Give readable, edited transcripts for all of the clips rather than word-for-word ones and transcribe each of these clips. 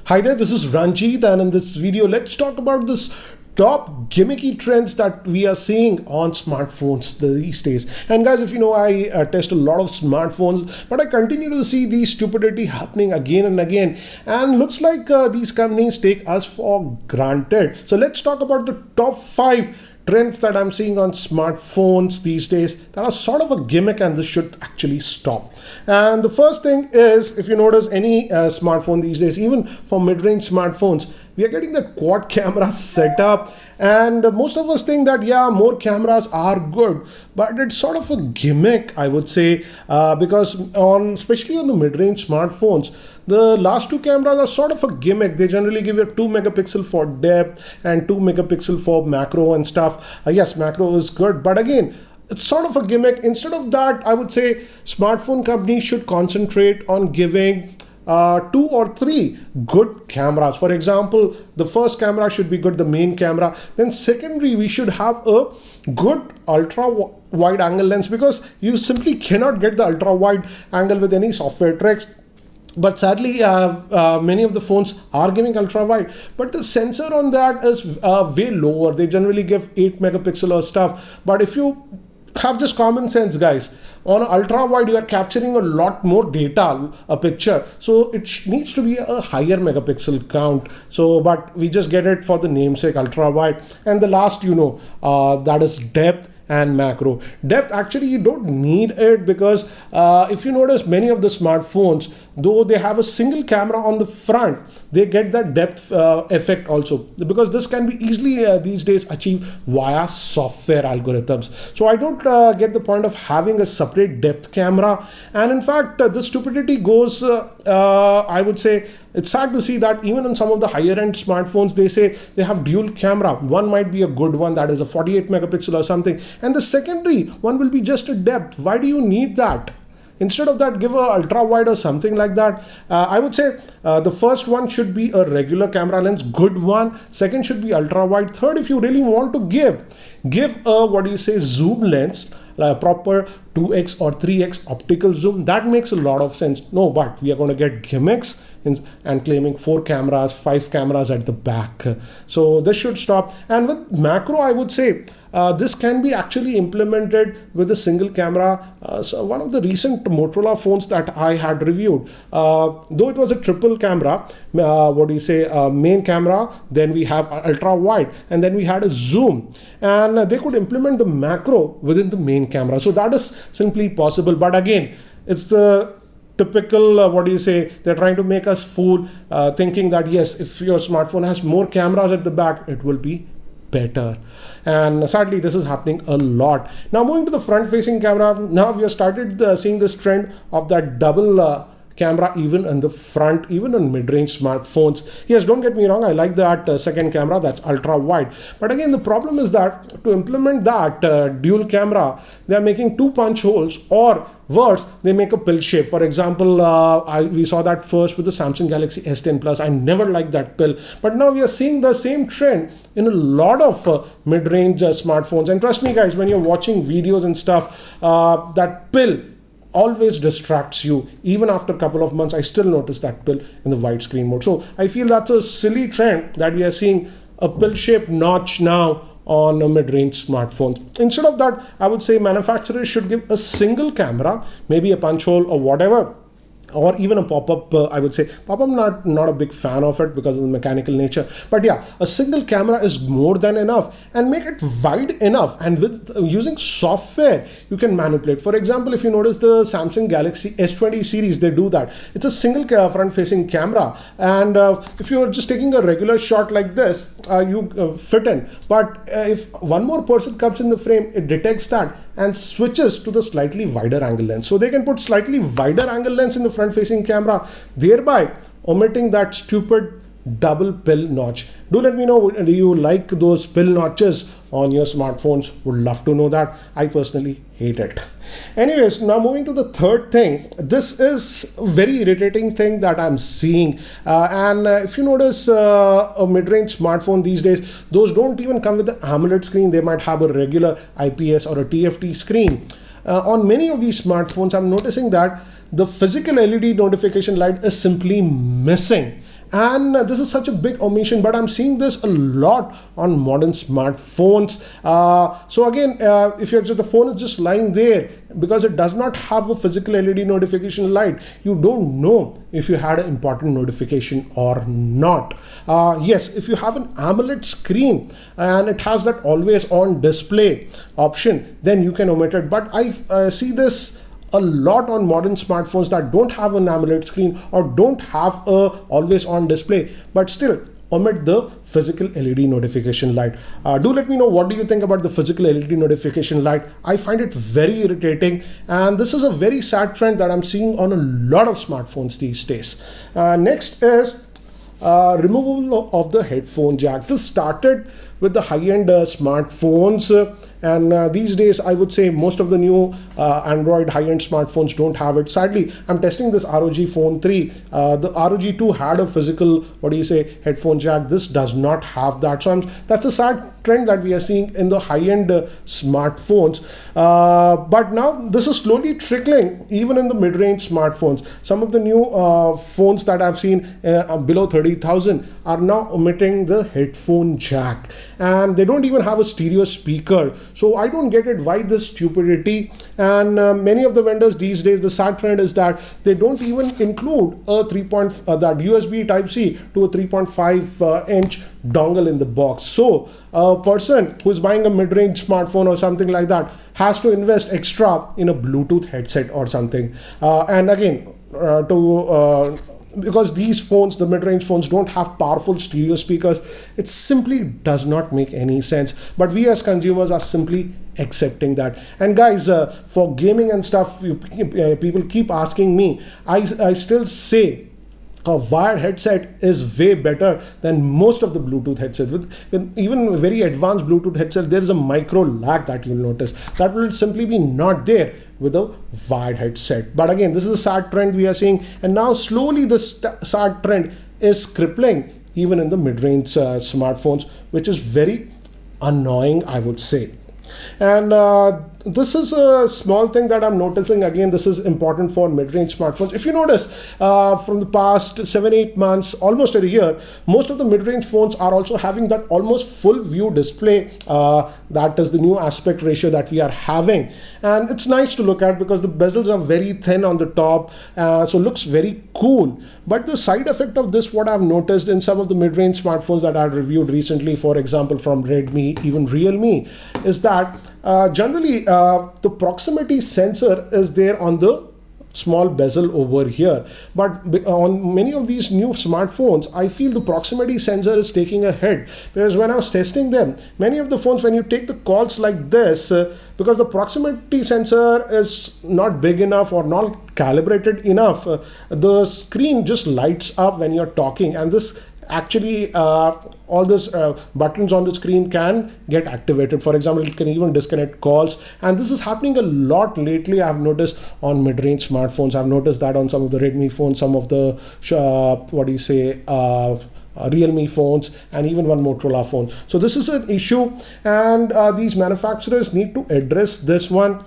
Hi there, this is Ranjit, and in this video, let's talk about this top gimmicky trends that we are seeing on smartphones these days. And guys, if you know, I test a lot of smartphones, but I continue to see these stupidity happening again and again. And looks like these companies take us for granted. So let's talk about the top 5 trends that I'm seeing on smartphones these days that are sort of a gimmick, and this should actually stop. And the first thing is, if you notice any smartphone these days, even for mid-range smartphones, we are getting that quad camera setup, and most of us think that yeah, more cameras are good, but it's sort of a gimmick, I would say, because especially on the mid-range smartphones, the last 2 cameras are sort of a gimmick. They generally give you 2 megapixel for depth and 2 megapixel for macro and stuff. Yes, macro is good, but again, it's sort of a gimmick. Instead of that, I would say smartphone companies should concentrate on giving 2 or 3 good cameras. For example, the first camera should be good, the main camera. Then secondary, we should have a good ultra wide angle lens, because you simply cannot get the ultra wide angle with any software tricks. But sadly, many of the phones are giving ultra wide, but the sensor on that is way lower. They generally give 8 megapixel or stuff. But if you have just common sense, guys, on ultra wide you are capturing a lot more data, a picture, so it needs to be a higher megapixel count. So but we just get it for the namesake, ultra wide. And the last, that is depth and macro. Depth, actually you don't need it, because if you notice, many of the smartphones, though they have a single camera on the front, they get that depth effect also, because this can be easily these days achieved via software algorithms. So I don't get the point of having a separate depth camera. And in fact, this stupidity goes, I would say, it's sad to see that even on some of the higher end smartphones, they say they have dual camera. One might be a good one, that is a 48 megapixel or something, and the secondary one will be just a depth. Why do you need that? Instead of that, give a ultra wide or something like that. I would say the first one should be a regular camera lens, good one. Second should be ultra wide. Third, if you really want to give a zoom lens, proper 2x or 3x optical zoom, that makes a lot of sense. No, but we are going to get gimmicks and claiming 4 cameras, 5 cameras at the back. So this should stop. And with macro, I would say this can be actually implemented with a single camera. So one of the recent Motorola phones that I had reviewed, though it was a triple camera, main camera, then we have ultra wide, and then we had a zoom, and they could implement the macro within the main camera. So that is simply possible. But again, it's the typical, they're trying to make us fool, thinking that yes, if your smartphone has more cameras at the back, it will be better. And sadly, this is happening a lot. Now moving to the front facing camera, now we have started seeing this trend of that double camera even in the front, even on mid-range smartphones. Yes, don't get me wrong, I like that second camera, that's ultra wide. But again, the problem is that to implement that dual camera, they are making 2 punch holes, or worse, they make a pill shape. For example, we saw that first with the Samsung Galaxy S10 Plus. I never liked that pill, but now we are seeing the same trend in a lot of mid-range smartphones. And trust me, guys, when you're watching videos and stuff, that pill always distracts you. Even after a couple of months, I still notice that pill in the widescreen mode. So I feel that's a silly trend that we are seeing a pill-shaped notch now on a mid-range smartphone. Instead of that, I would say manufacturers should give a single camera, maybe a punch hole or whatever, or even a pop-up. I would say pop-up, not a big fan of it because of the mechanical nature, but yeah, a single camera is more than enough, and make it wide enough, and with using software you can manipulate. For example, if you notice the Samsung Galaxy S20 series, they do that. It's a single front-facing camera, and if you're just taking a regular shot like this, you fit in, but if one more person comes in the frame, it detects that and switches to the slightly wider angle lens. So they can put slightly wider angle lens in the front facing camera, thereby omitting that stupid double pill notch. Do let me know, do you like those pill notches on your smartphones? Would love to know that. I personally hate it. Anyways, now moving to the third thing. This is a very irritating thing that I'm seeing, and if you notice, a mid-range smartphone these days, those don't even come with the AMOLED screen. They might have a regular IPS or a TFT screen. On many of these smartphones, I'm noticing that the physical LED notification light is simply missing. and this is such a big omission, but I'm seeing this a lot on modern smartphones. So again, if the phone is just lying there, because it does not have a physical LED notification light, you don't know if you had an important notification or not. Yes, if you have an AMOLED screen and it has that always on display option, then you can omit it. But I see this a lot on modern smartphones that don't have an AMOLED screen or don't have a always on display, but still omit the physical LED notification light. Do let me know, what do you think about the physical LED notification light? I find it very irritating, and this is a very sad trend that I'm seeing on a lot of smartphones these days. Next is removal of the headphone jack. This started with the high-end smartphones, and these days I would say most of the new Android high-end smartphones don't have it. Sadly, I'm testing this ROG Phone 3. The ROG 2 had a physical, headphone jack. This does not have that. So that's a sad trend that we are seeing in the high-end smartphones. But now this is slowly trickling even in the mid-range smartphones. Some of the new phones that I've seen below 30,000 are now omitting the headphone jack, and they don't even have a stereo speaker. So I don't get it, why this stupidity. And many of the vendors these days, the sad trend is that they don't even include a that USB Type-C to a 3.5 inch dongle in the box. So a person who's buying a mid-range smartphone or something like that has to invest extra in a Bluetooth headset or something. And again, because these phones, the mid-range phones, don't have powerful stereo speakers, it simply does not make any sense. But we as consumers are simply accepting that. And guys, for gaming and stuff, people keep asking me. I still say a wired headset is way better than most of the Bluetooth headsets. With even very advanced Bluetooth headset, there is a micro lag that you'll notice that will simply be not there with a wired headset. But again, this is a sad trend we are seeing, and now slowly this sad trend is crippling even in the mid-range smartphones, which is very annoying, I would say. And this is a small thing that I'm noticing. Again, this is important for mid-range smartphones. If you notice, from the past 7-8 months, almost a year, most of the mid-range phones are also having that almost full view display. That is the new aspect ratio that we are having, and it's nice to look at because the bezels are very thin on the top, so looks very cool. But the side effect of this, what I've noticed in some of the mid-range smartphones that I've reviewed recently, for example from Redmi, even Realme, is that generally the proximity sensor is there on the small bezel over here, but on many of these new smartphones I feel the proximity sensor is taking a hit, because when I was testing them, many of the phones, when you take the calls like this, because the proximity sensor is not big enough or not calibrated enough, the screen just lights up when you're talking, and this actually all these buttons on the screen can get activated. For example, it can even disconnect calls, and this is happening a lot lately. I've noticed on mid-range smartphones. I've noticed that on some of the Redmi phones, some of the Realme phones, and even one Motorola phone. So this is an issue, and these manufacturers need to address this one.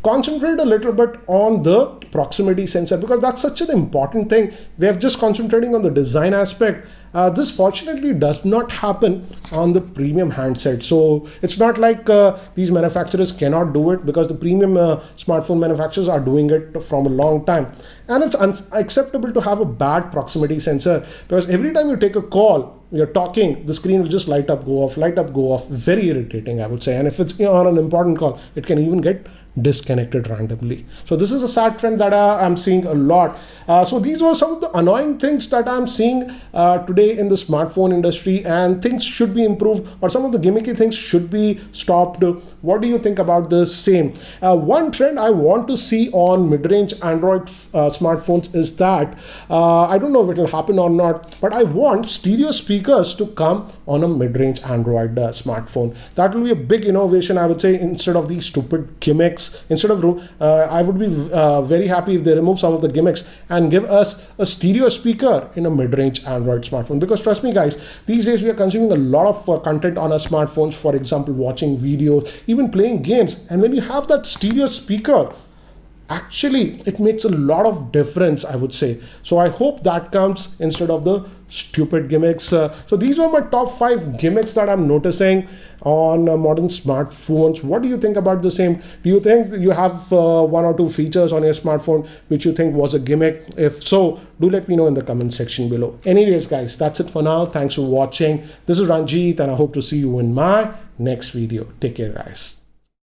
Concentrate a little bit on the proximity sensor, because that's such an important thing. They're just concentrating on the design aspect. This fortunately does not happen on the premium handset. So it's not like these manufacturers cannot do it, because the premium smartphone manufacturers are doing it from a long time. And it's unacceptable to have a bad proximity sensor, because every time you take a call, you're talking, the screen will just light up, go off. Very irritating, I would say. And if it's on an important call, it can even get disconnected randomly. So this is a sad trend that I'm seeing a lot. So these were some of the annoying things that I'm seeing today in the smartphone industry, and things should be improved, or some of the gimmicky things should be stopped. What do you think about this same? One trend I want to see on mid-range Android smartphones is that I don't know if it will happen or not, but I want stereo speakers to come on a mid-range Android smartphone. That will be a big innovation, I would say, instead of these stupid gimmicks. Instead of I would be very happy if they remove some of the gimmicks and give us a stereo speaker in a mid-range Android smartphone. Because trust me guys, these days we are consuming a lot of content on our smartphones, for example watching videos, even playing games, and when you have that stereo speaker actually it makes a lot of difference, I would say. So I hope that comes instead of the stupid gimmicks. So these were my top 5 gimmicks that I'm noticing on modern smartphones. What do you think about the same? Do you think you have 1 or 2 features on your smartphone which you think was a gimmick? If so, do let me know in the comment section below. Anyways guys, that's it for now. Thanks for watching. This is Ranjit and I hope to see you in my next video. Take care guys.